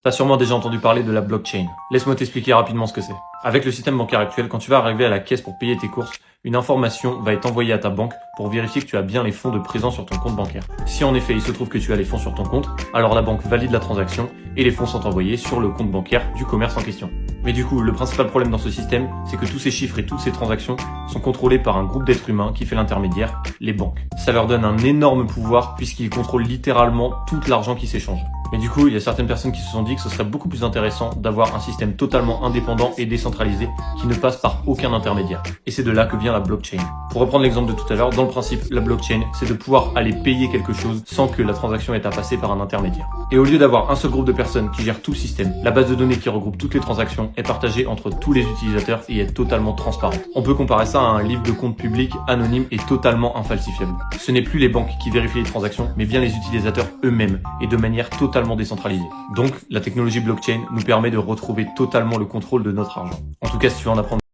T'as sûrement déjà entendu parler de la blockchain. Laisse-moi t'expliquer rapidement ce que c'est. Avec le système bancaire actuel, quand tu vas arriver à la caisse pour payer tes courses, une information va être envoyée à ta banque pour vérifier que tu as bien les fonds de présent sur ton compte bancaire. Si en effet il se trouve que tu as les fonds sur ton compte, alors la banque valide la transaction et les fonds sont envoyés sur le compte bancaire du commerce en question. Mais du coup, le principal problème dans ce système, c'est que tous ces chiffres et toutes ces transactions sont contrôlés par un groupe d'êtres humains qui fait l'intermédiaire, les banques. Ça leur donne un énorme pouvoir puisqu'ils contrôlent littéralement tout l'argent qui s'échange. Mais du coup, il y a certaines personnes qui se sont dit que ce serait beaucoup plus intéressant d'avoir un système totalement indépendant et décentralisé qui ne passe par aucun intermédiaire. Et c'est de là que vient la blockchain. Pour reprendre l'exemple de tout à l'heure, dans le principe, la blockchain, c'est de pouvoir aller payer quelque chose sans que la transaction ait à passer par un intermédiaire. Et au lieu d'avoir un seul groupe de personnes qui gère tout le système, la base de données qui regroupe toutes les transactions est partagée entre tous les utilisateurs et est totalement transparente. On peut comparer ça à un livre de compte public, anonyme et totalement infalsifiable. Ce n'est plus les banques qui vérifient les transactions, mais bien les utilisateurs eux-mêmes et de manière totalement décentralisée. Donc, la technologie blockchain nous permet de retrouver totalement le contrôle de notre argent. En tout cas, si tu veux en apprendre